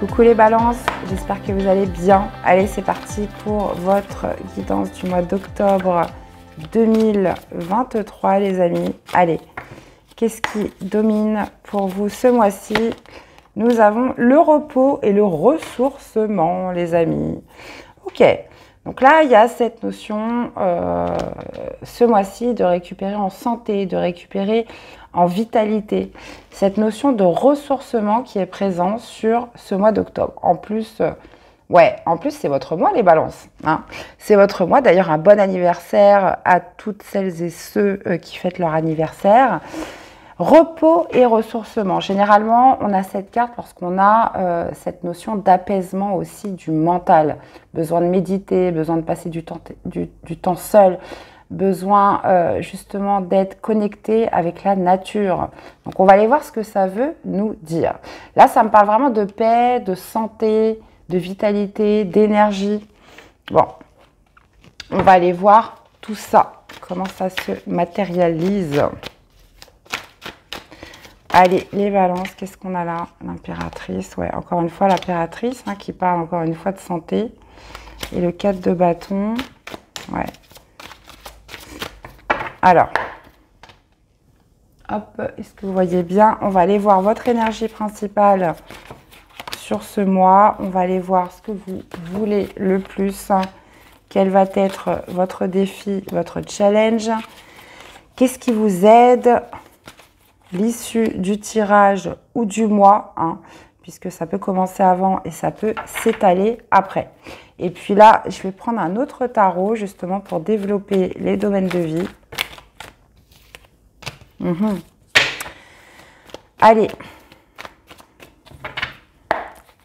Coucou les balances, j'espère que vous allez bien. Allez, c'est parti pour votre guidance du mois d'octobre 2023 les amis. Allez, qu'est-ce qui domine pour vous ce mois-ci? Nous avons le repos et le ressourcement les amis. Ok, donc là il y a cette notion ce mois-ci de récupérer en santé, de récupérer en vitalité, cette notion de ressourcement qui est présente sur ce mois d'octobre. En plus, c'est votre mois les balances. Hein. C'est votre mois. D'ailleurs, un bon anniversaire à toutes celles et ceux qui fêtent leur anniversaire. Repos et ressourcement. Généralement, on a cette carte lorsqu'on a cette notion d'apaisement aussi du mental. Besoin de méditer, besoin de passer du temps seul. Besoin justement d'être connecté avec la nature. Donc, on va aller voir ce que ça veut nous dire. Là, ça me parle vraiment de paix, de santé, de vitalité, d'énergie. Bon, on va aller voir tout ça, comment ça se matérialise. Allez, les balances, qu'est-ce qu'on a là? L'impératrice, ouais, encore une fois, l'impératrice hein, qui parle encore une fois de santé. Et le 4 de bâton, ouais. Alors, hop, est-ce que vous voyez bien? On va aller voir votre énergie principale sur ce mois. On va aller voir ce que vous voulez le plus. Quel va être votre défi, votre challenge? Qu'est-ce qui vous aide? L'issue du tirage ou du mois, hein, puisque ça peut commencer avant et ça peut s'étaler après. Et puis là, je vais prendre un autre tarot justement pour développer les domaines de vie. Allez,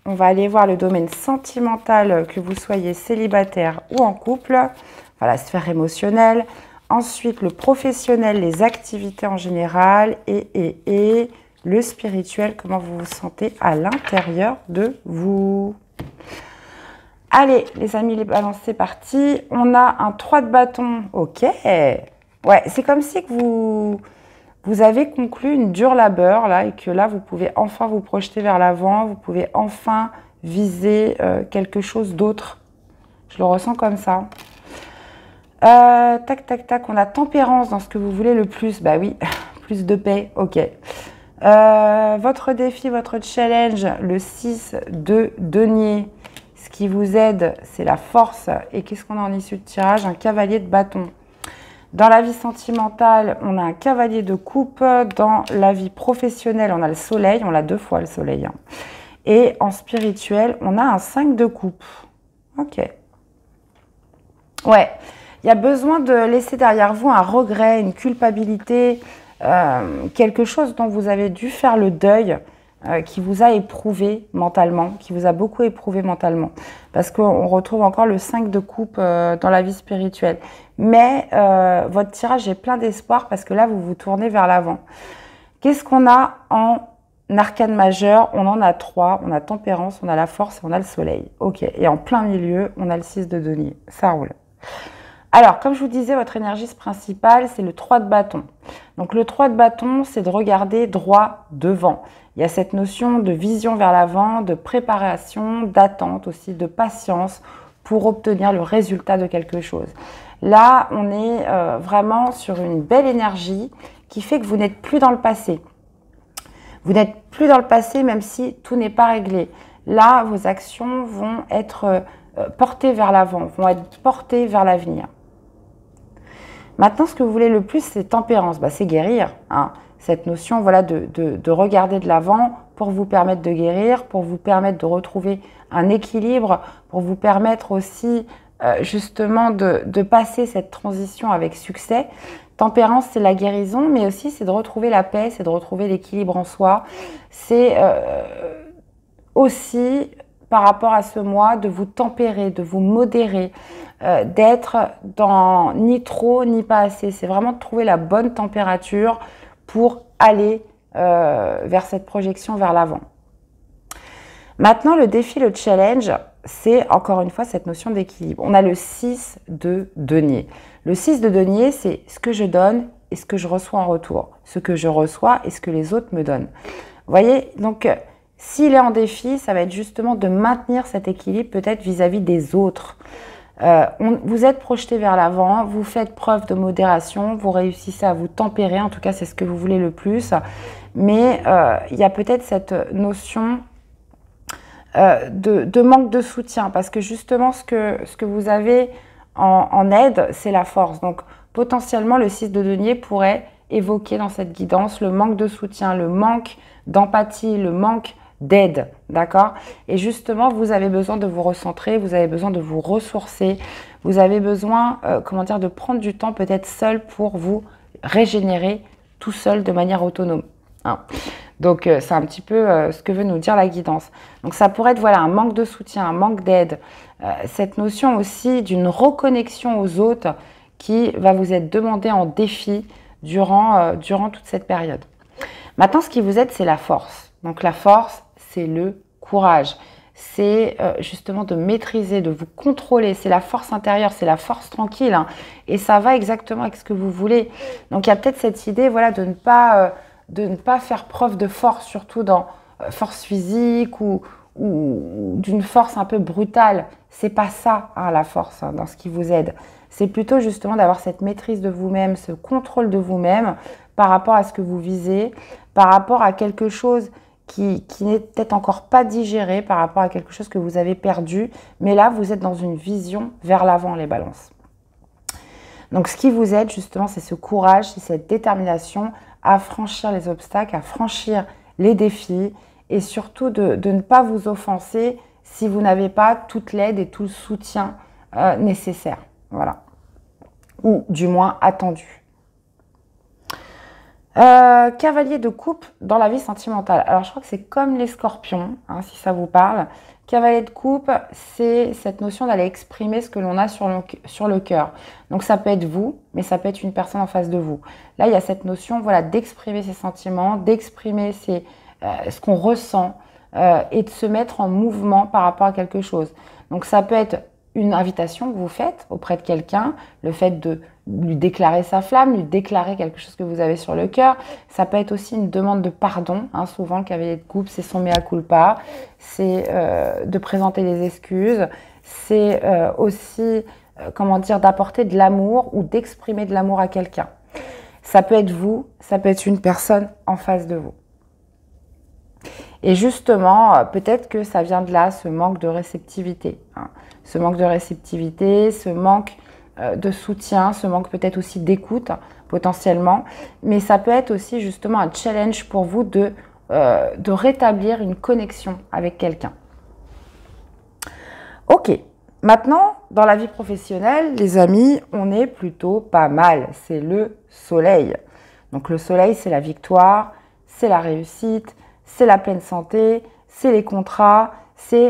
on va aller voir le domaine sentimental, que vous soyez célibataire ou en couple, voilà, la sphère émotionnelle. Ensuite, le professionnel, les activités en général et le spirituel, comment vous vous sentez à l'intérieur de vous. Allez, les amis, les balances, c'est parti. On a un 3 de bâton. Ok. Ouais, c'est comme si que vous avez conclu une dure labeur là et que là, vous pouvez enfin vous projeter vers l'avant. Vous pouvez enfin viser quelque chose d'autre. Je le ressens comme ça. Tac, tac, tac, on a tempérance dans ce que vous voulez le plus. Bah oui, plus de paix, ok. Votre défi, votre challenge, le 6 de denier. Ce qui vous aide, c'est la force. Et qu'est-ce qu'on a en issue de tirage? Un cavalier de bâton. Dans la vie sentimentale, on a un cavalier de coupe. Dans la vie professionnelle, on a le soleil. On l'a 2 fois le soleil. Hein. Et en spirituel, on a un 5 de coupe. Ok. Ouais. Il y a besoin de laisser derrière vous un regret, une culpabilité, quelque chose dont vous avez dû faire le deuil, qui vous a éprouvé mentalement, qui vous a beaucoup éprouvé mentalement. Parce qu'on retrouve encore le 5 de coupe dans la vie spirituelle. Mais votre tirage est plein d'espoir parce que là, vous vous tournez vers l'avant. Qu'est-ce qu'on a en arcane majeur? On en a 3. On a tempérance, on a la force et on a le soleil. Ok. Et en plein milieu, on a le 6 de denier. Ça roule. Alors, comme je vous disais, votre énergie principale, c'est le 3 de bâton. Donc, le 3 de bâton, c'est de regarder droit devant. Il y a cette notion de vision vers l'avant, de préparation, d'attente aussi, de patience pour obtenir le résultat de quelque chose. Là, on est vraiment sur une belle énergie qui fait que vous n'êtes plus dans le passé. Vous n'êtes plus dans le passé même si tout n'est pas réglé. Là, vos actions vont être portées vers l'avant, vont être portées vers l'avenir. Maintenant, ce que vous voulez le plus, c'est tempérance. Bah, c'est guérir. Hein. Cette notion voilà, de regarder de l'avant pour vous permettre de guérir, pour vous permettre de retrouver un équilibre, pour vous permettre aussi justement de passer cette transition avec succès. Tempérance, c'est la guérison, mais aussi c'est de retrouver la paix, c'est de retrouver l'équilibre en soi. C'est aussi, par rapport à ce mois, de vous tempérer, de vous modérer, d'être dans ni trop ni pas assez. C'est vraiment de trouver la bonne température pour aller vers cette projection vers l'avant. Maintenant, le défi, le challenge, c'est encore une fois cette notion d'équilibre. On a le 6 de denier. Le 6 de denier, c'est ce que je donne et ce que je reçois en retour. Ce que je reçois et ce que les autres me donnent. Vous voyez, donc S'il est en défi, ça va être justement de maintenir cet équilibre peut-être vis-à-vis des autres. Vous êtes projeté vers l'avant, vous faites preuve de modération, vous réussissez à vous tempérer, en tout cas c'est ce que vous voulez le plus, mais il y a peut-être cette notion de manque de soutien, parce que justement ce que vous avez en aide, c'est la force. Donc potentiellement le 6 de denier pourrait évoquer dans cette guidance le manque de soutien, le manque d'empathie, le manque d'aide, d'accord? Et justement, vous avez besoin de vous recentrer, vous avez besoin de vous ressourcer, vous avez besoin, comment dire, de prendre du temps peut-être seul pour vous régénérer tout seul de manière autonome. Hein. Donc, c'est un petit peu ce que veut nous dire la guidance. Donc, ça pourrait être voilà, un manque de soutien, un manque d'aide, cette notion aussi d'une reconnexion aux autres qui va vous être demandée en défi durant toute cette période. Maintenant, ce qui vous aide, c'est la force. Donc, la force, c'est le courage. C'est justement de maîtriser, de vous contrôler. C'est la force intérieure, c'est la force tranquille. Hein, et ça va exactement avec ce que vous voulez. Donc, il y a peut-être cette idée voilà, de ne pas faire preuve de force, surtout dans force physique ou d'une force un peu brutale. C'est pas ça, hein, la force, hein, dans ce qui vous aide. C'est plutôt justement d'avoir cette maîtrise de vous-même, ce contrôle de vous-même par rapport à ce que vous visez, par rapport à quelque chose qui n'est peut-être encore pas digéré, par rapport à quelque chose que vous avez perdu. Mais là, vous êtes dans une vision vers l'avant, les balances. Donc, ce qui vous aide, justement, c'est ce courage, c'est cette détermination à franchir les obstacles, à franchir les défis et surtout de ne pas vous offenser si vous n'avez pas toute l'aide et tout le soutien nécessaire. Voilà. Ou du moins attendu. Cavalier de coupe dans la vie sentimentale. Alors, je crois que c'est comme les scorpions, hein, si ça vous parle. Cavalier de coupe, c'est cette notion d'aller exprimer ce que l'on a sur le cœur. Donc, ça peut être vous, mais ça peut être une personne en face de vous. Là, il y a cette notion voilà, d'exprimer ses sentiments, d'exprimer ce qu'on ressent et de se mettre en mouvement par rapport à quelque chose. Donc, ça peut être une invitation que vous faites auprès de quelqu'un, le fait de lui déclarer sa flamme, lui déclarer quelque chose que vous avez sur le cœur. Ça peut être aussi une demande de pardon. Hein. Souvent, le cavalier de coupe, c'est son mea culpa, c'est de présenter les excuses, c'est aussi, comment dire, d'apporter de l'amour ou d'exprimer de l'amour à quelqu'un. Ça peut être vous, ça peut être une personne en face de vous. Et justement, peut-être que ça vient de là, ce manque de réceptivité. Hein. Ce manque de réceptivité, ce manque de soutien, ce manque peut-être aussi d'écoute, potentiellement. Mais ça peut être aussi justement un challenge pour vous de rétablir une connexion avec quelqu'un. Ok, maintenant, dans la vie professionnelle, les amis, on est plutôt pas mal. C'est le soleil. Donc le soleil, c'est la victoire, c'est la réussite, c'est la pleine santé, c'est les contrats,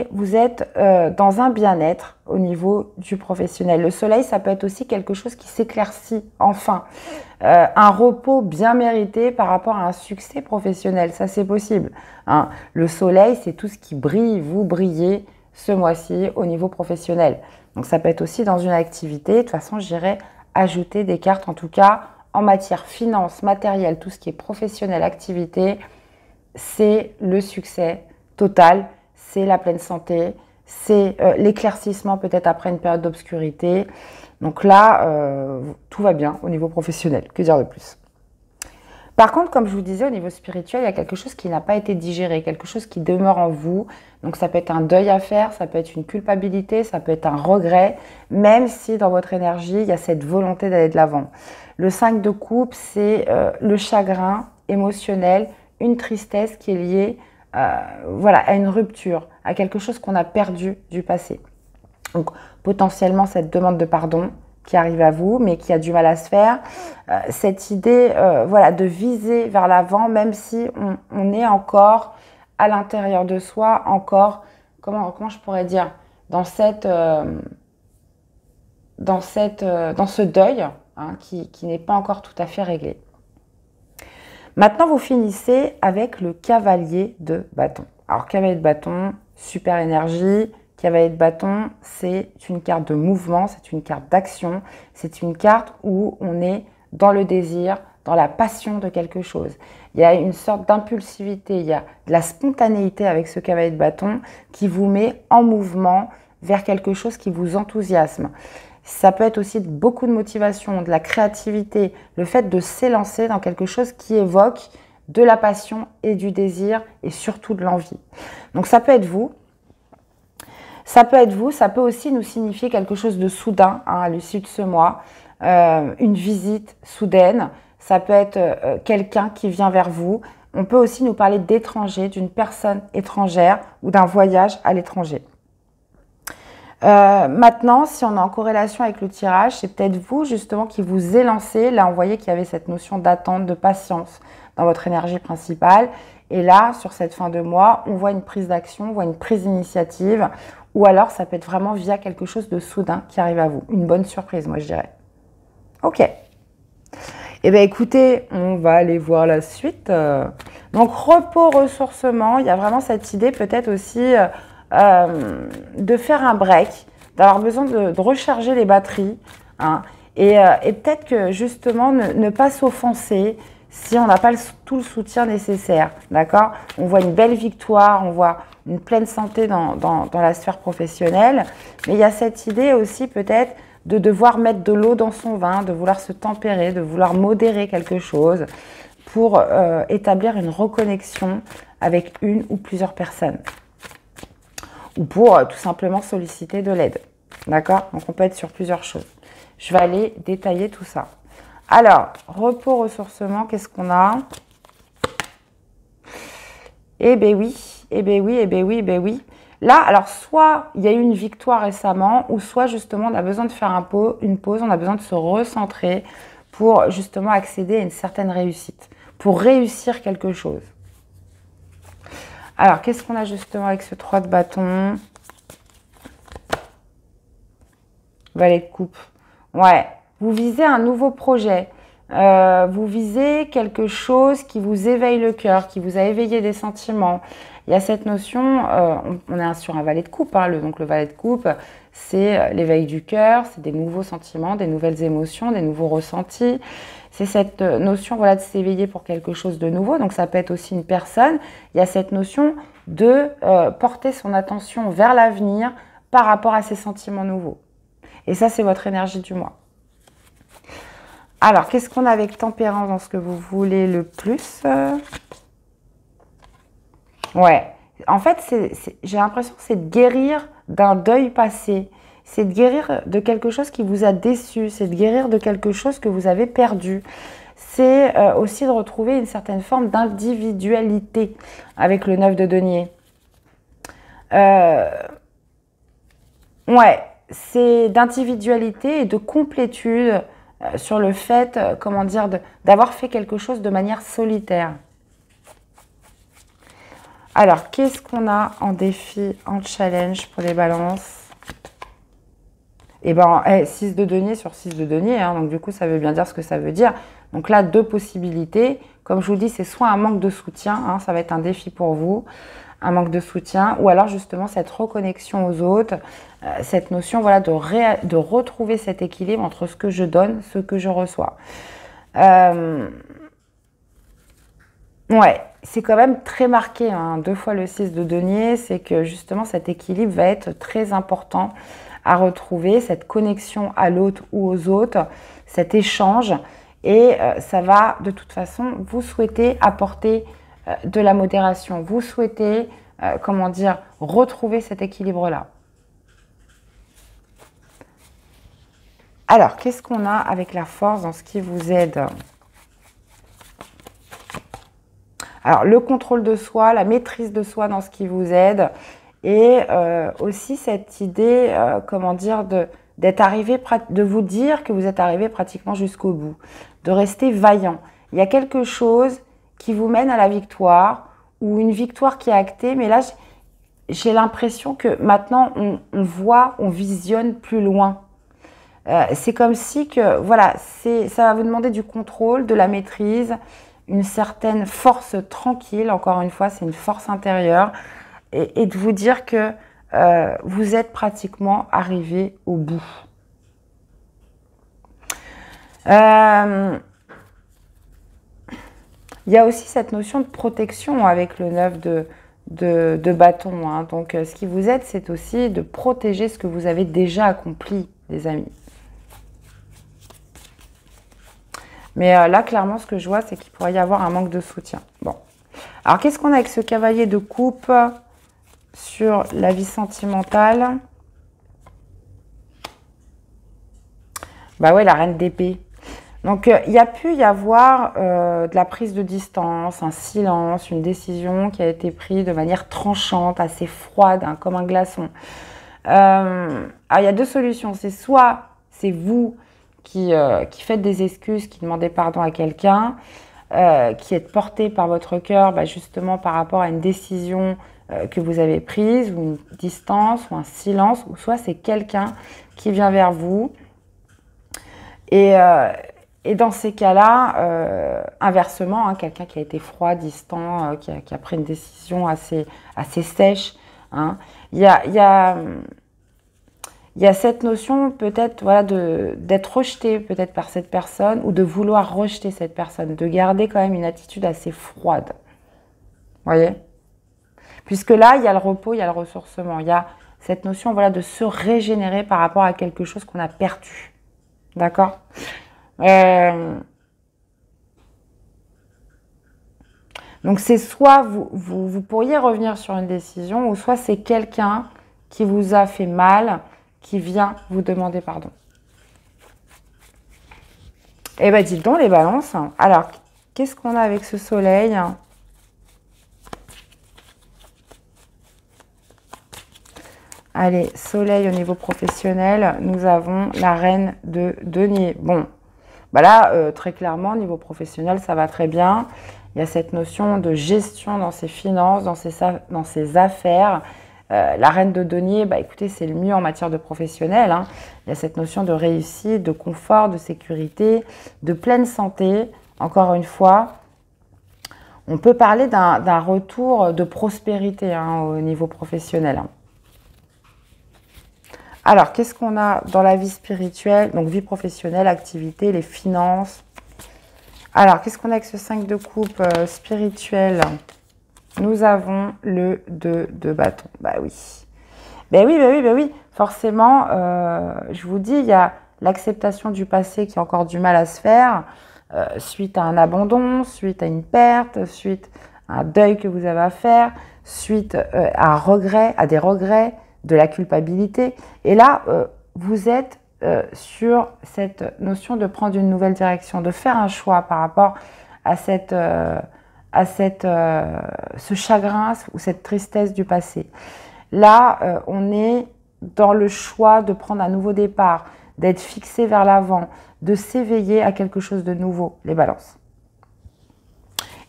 vous êtes dans un bien-être au niveau du professionnel. Le soleil, ça peut être aussi quelque chose qui s'éclaircit enfin. Un repos bien mérité par rapport à un succès professionnel, ça c'est possible. Hein. Le soleil, c'est tout ce qui brille, vous brillez ce mois-ci au niveau professionnel. Donc ça peut être aussi dans une activité. De toute façon, j'irai ajouter des cartes, en tout cas en matière finance, matériel, tout ce qui est professionnel, activité, c'est le succès total, c'est la pleine santé, c'est l'éclaircissement peut-être après une période d'obscurité. Donc là, tout va bien au niveau professionnel, que dire de plus? Par contre, comme je vous disais, au niveau spirituel, il y a quelque chose qui n'a pas été digéré, quelque chose qui demeure en vous. Donc ça peut être un deuil à faire, ça peut être une culpabilité, ça peut être un regret, même si dans votre énergie, il y a cette volonté d'aller de l'avant. Le 5 de coupe, c'est le chagrin émotionnel, une tristesse qui est liée voilà, à une rupture, à quelque chose qu'on a perdu du passé. Donc potentiellement cette demande de pardon qui arrive à vous, mais qui a du mal à se faire. Cette idée voilà, de viser vers l'avant, même si on est encore à l'intérieur de soi, encore, comment je pourrais dire, dans ce deuil hein, qui n'est pas encore tout à fait réglé. Maintenant, vous finissez avec le cavalier de bâton. Alors, cavalier de bâton, super énergie. Cavalier de bâton, c'est une carte de mouvement, c'est une carte d'action, c'est une carte où on est dans le désir, dans la passion de quelque chose. Il y a une sorte d'impulsivité, il y a de la spontanéité avec ce cavalier de bâton qui vous met en mouvement vers quelque chose qui vous enthousiasme. Ça peut être aussi beaucoup de motivation, de la créativité, le fait de s'élancer dans quelque chose qui évoque de la passion et du désir et surtout de l'envie. Donc ça peut être vous. Ça peut être vous, ça peut aussi nous signifier quelque chose de soudain à l'issue de ce mois, une visite soudaine, ça peut être quelqu'un qui vient vers vous. On peut aussi nous parler d'étranger, d'une personne étrangère ou d'un voyage à l'étranger. Maintenant, si on est en corrélation avec le tirage, c'est peut-être vous justement qui vous élancez. Là, on voyait qu'il y avait cette notion d'attente, de patience dans votre énergie principale. Et là, sur cette fin de mois, on voit une prise d'action, on voit une prise d'initiative. Ou alors, ça peut être vraiment via quelque chose de soudain qui arrive à vous. Une bonne surprise, moi, je dirais. Ok. Eh bien, écoutez, on va aller voir la suite. Donc, repos, ressourcement. Il y a vraiment cette idée peut-être aussi de faire un break, d'avoir besoin de recharger les batteries. Hein, et peut-être que, justement, ne pas s'offenser si on n'a pas tout le soutien nécessaire. D'accord? On voit une belle victoire, on voit une pleine santé dans la sphère professionnelle. Mais il y a cette idée aussi peut-être de devoir mettre de l'eau dans son vin, de vouloir se tempérer, de vouloir modérer quelque chose pour établir une reconnexion avec une ou plusieurs personnes. Ou pour tout simplement solliciter de l'aide. D'accord? Donc on peut être sur plusieurs choses. Je vais aller détailler tout ça. Alors, repos, ressourcement, qu'est-ce qu'on a? Eh bien oui, eh bien oui, eh bien oui, eh bien oui. Là, alors soit il y a eu une victoire récemment, ou soit justement on a besoin de faire une pause, on a besoin de se recentrer pour justement accéder à une certaine réussite, pour réussir quelque chose. Alors, qu'est-ce qu'on a justement avec ce 3 de bâton? Valet de coupe. Ouais, vous visez un nouveau projet. Vous visez quelque chose qui vous éveille le cœur, qui vous a éveillé des sentiments. Il y a cette notion, on est sur un valet de coupe, hein, donc le valet de coupe, c'est l'éveil du cœur, c'est des nouveaux sentiments, des nouvelles émotions, des nouveaux ressentis. C'est cette notion voilà, de s'éveiller pour quelque chose de nouveau, donc ça peut être aussi une personne. Il y a cette notion de porter son attention vers l'avenir par rapport à ces sentiments nouveaux. Et ça, c'est votre énergie du mois. Alors, qu'est-ce qu'on a avec tempérance dans ce que vous voulez le plus? Ouais. En fait, j'ai l'impression que c'est de guérir d'un deuil passé. C'est de guérir de quelque chose qui vous a déçu. C'est de guérir de quelque chose que vous avez perdu. C'est aussi de retrouver une certaine forme d'individualité avec le 9 de denier. Ouais, c'est d'individualité et de complétude sur le fait, comment dire, d'avoir fait quelque chose de manière solitaire. Alors, qu'est-ce qu'on a en défi, en challenge pour les balances? Eh bien, 6 de denier sur 6 de denier, hein, donc du coup, ça veut bien dire ce que ça veut dire. Donc là, 2 possibilités. Comme je vous dis, c'est soit un manque de soutien, hein, ça va être un défi pour vous, un manque de soutien, ou alors justement cette reconnexion aux autres, cette notion voilà, de retrouver cet équilibre entre ce que je donne, ce que je reçois. Ouais, c'est quand même très marqué, hein, 2 fois le 6 de denier, c'est que justement cet équilibre va être très important à retrouver, cette connexion à l'autre ou aux autres, cet échange, et ça va de toute façon, vous souhaitez apporter de la modération, vous souhaitez, comment dire, retrouver cet équilibre-là. Alors, qu'est-ce qu'on a avec la force dans ce qui vous aide? Alors, le contrôle de soi, la maîtrise de soi dans ce qui vous aide, et aussi cette idée, comment dire, d'être arrivé, de vous dire que vous êtes arrivé pratiquement jusqu'au bout, de rester vaillant. Il y a quelque chose qui vous mène à la victoire, ou une victoire qui est actée, mais là, j'ai l'impression que maintenant, on voit, on visionne plus loin. C'est comme si que, voilà, ça va vous demander du contrôle, de la maîtrise, une certaine force tranquille, encore une fois, c'est une force intérieure, et de vous dire que vous êtes pratiquement arrivé au bout. Il y a aussi cette notion de protection avec le 9 de bâton. Hein. Donc, ce qui vous aide, c'est aussi de protéger ce que vous avez déjà accompli, les amis. Mais là, clairement, ce que je vois, c'est qu'il pourrait y avoir un manque de soutien. Bon. Alors, qu'est-ce qu'on a avec ce cavalier de coupe sur la vie sentimentale? Bah ouais, la reine d'épée. Donc, il y a pu y avoir de la prise de distance, un silence, une décision qui a été prise de manière tranchante, assez froide, hein, comme un glaçon. Alors, il y a deux solutions. C'est soit c'est vous qui faites des excuses, qui demandez pardon à quelqu'un, qui êtes porté par votre cœur, bah, justement par rapport à une décision que vous avez prise, ou une distance, ou un silence, ou soit c'est quelqu'un qui vient vers vous. Et dans ces cas-là, inversement, hein, quelqu'un qui a été froid, distant, qui a pris une décision assez sèche, hein, il y a cette notion peut-être voilà, d'être rejeté peut-être par cette personne ou de vouloir rejeter cette personne, de garder quand même une attitude assez froide. Vous voyez? Puisque là, il y a le repos, il y a le ressourcement, il y a cette notion voilà, de se régénérer par rapport à quelque chose qu'on a perdu. D'accord? Donc c'est soit vous pourriez revenir sur une décision, ou soit c'est quelqu'un qui vous a fait mal, qui vient vous demander pardon. Eh bien, dites donc les balances. Alors, qu'est-ce qu'on a avec ce soleil? Allez, soleil au niveau professionnel, nous avons la reine de denier. Bon, bah là, très clairement, au niveau professionnel, ça va très bien. Il y a cette notion de gestion dans ses finances, dans ses affaires. La reine de denier, bah, écoutez, c'est le mieux en matière de professionnel. Hein. Il y a cette notion de réussite, de confort, de sécurité, de pleine santé. Encore une fois, on peut parler d'un retour de prospérité hein, au niveau professionnel. Hein. Alors, qu'est-ce qu'on a dans la vie spirituelle? Donc, vie professionnelle, activité, les finances. Alors, qu'est-ce qu'on a avec ce 5 de coupe spirituel? Nous avons le 2 de bâton. Bah oui. Ben oui, ben oui, ben oui. Forcément, je vous dis, il y a l'acceptation du passé qui a encore du mal à se faire, suite à un abandon, suite à une perte, suite à un deuil que vous avez à faire, suite à un regret, à des regrets, de la culpabilité. Et là, vous êtes sur cette notion de prendre une nouvelle direction, de faire un choix par rapport à ce chagrin ou cette tristesse du passé. Là, on est dans le choix de prendre un nouveau départ, d'être fixé vers l'avant, de s'éveiller à quelque chose de nouveau, les balances.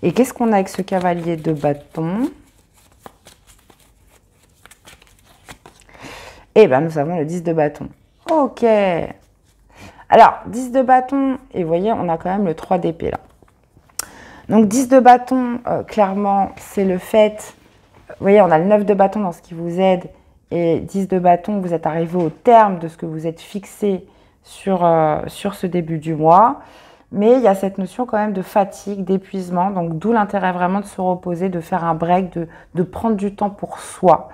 Et qu'est-ce qu'on a avec ce cavalier de bâton? Eh bien, nous avons le 10 de bâton. Ok. Alors, 10 de bâton, et vous voyez, on a quand même le 3 d'épée là. Donc, 10 de bâton, clairement, c'est le fait... Vous voyez, on a le 9 de bâton dans ce qui vous aide. Et 10 de bâton, vous êtes arrivé au terme de ce que vous êtes fixé sur ce début du mois. Mais il y a cette notion quand même de fatigue, d'épuisement. Donc, d'où l'intérêt vraiment de se reposer, de faire un break, de prendre du temps pour soi.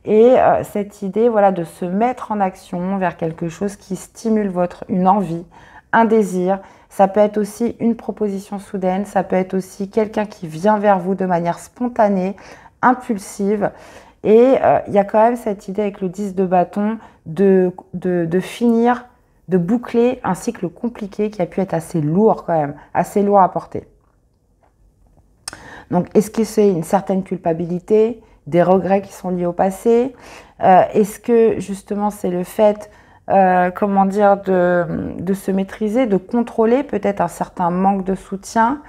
Et cette idée voilà, de se mettre en action vers quelque chose qui stimule une envie, un désir. Ça peut être aussi une proposition soudaine, ça peut être aussi quelqu'un qui vient vers vous de manière spontanée, impulsive. Et il y a quand même cette idée avec le 10 de bâton de finir, de boucler un cycle compliqué qui a pu être assez lourd quand même, assez lourd à porter. Donc, est-ce que c'est une certaine culpabilité, des regrets qui sont liés au passé? Est-ce que justement c'est le fait, comment dire, de se maîtriser, de contrôler peut-être un certain manque de soutien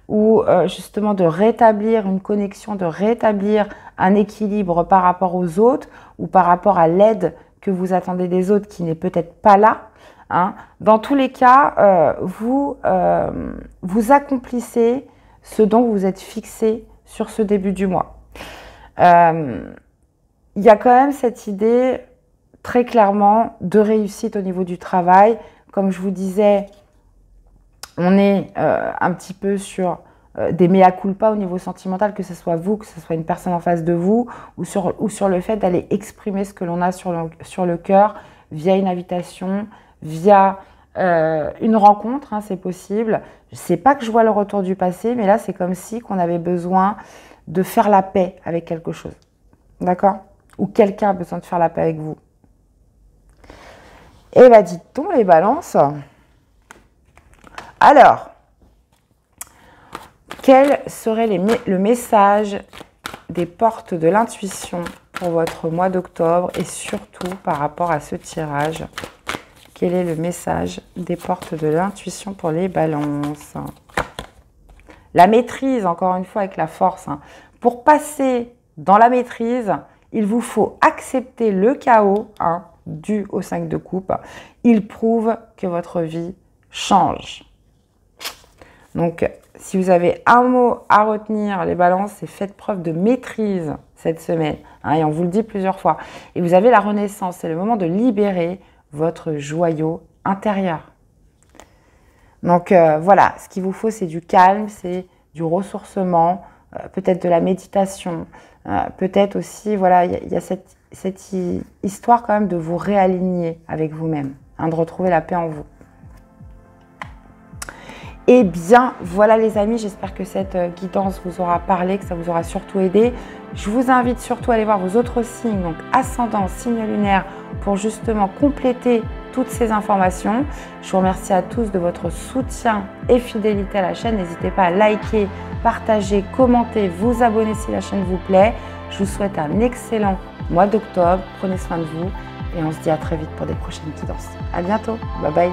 ou justement de rétablir une connexion, de rétablir un équilibre par rapport aux autres ou par rapport à l'aide que vous attendez des autres qui n'est peut-être pas là. Hein. Dans tous les cas, vous accomplissez ce dont vous êtes fixé sur ce début du mois. Il y a quand même cette idée très clairement de réussite au niveau du travail. Comme je vous disais, on est un petit peu sur des mea culpa au niveau sentimental, que ce soit vous, que ce soit une personne en face de vous, ou sur le fait d'aller exprimer ce que l'on a sur le cœur via une invitation, via une rencontre, hein, c'est possible. C'est pas que je vois le retour du passé, mais là, c'est comme si qu'on avait besoin de faire la paix avec quelque chose. D'accord? Ou quelqu'un a besoin de faire la paix avec vous. Eh bien, dites-donc les balances. Alors, quel serait le message des portes de l'intuition pour votre mois d'octobre et surtout par rapport à ce tirage? Quel est le message des portes de l'intuition pour les balances? La maîtrise, encore une fois, avec la force. Hein. Pour passer dans la maîtrise, il vous faut accepter le chaos, hein, dû au 5 de coupe. Il prouve que votre vie change. Donc, si vous avez un mot à retenir, les balances, c'est faites preuve de maîtrise cette semaine. Hein, et on vous le dit plusieurs fois. Et vous avez la renaissance, c'est le moment de libérer votre joyau intérieur. Donc voilà, ce qu'il vous faut, c'est du calme, c'est du ressourcement, peut-être de la méditation, peut-être aussi, voilà, il y a cette histoire quand même de vous réaligner avec vous-même, hein, de retrouver la paix en vous. Eh bien, voilà les amis, j'espère que cette guidance vous aura parlé, que ça vous aura surtout aidé. Je vous invite surtout à aller voir vos autres signes, donc ascendant, signe lunaire, pour justement compléter toutes ces informations. Je vous remercie à tous de votre soutien et fidélité à la chaîne. N'hésitez pas à liker, partager, commenter, vous abonner si la chaîne vous plaît. Je vous souhaite un excellent mois d'octobre. Prenez soin de vous et on se dit à très vite pour des prochaines guidances. À bientôt. Bye bye.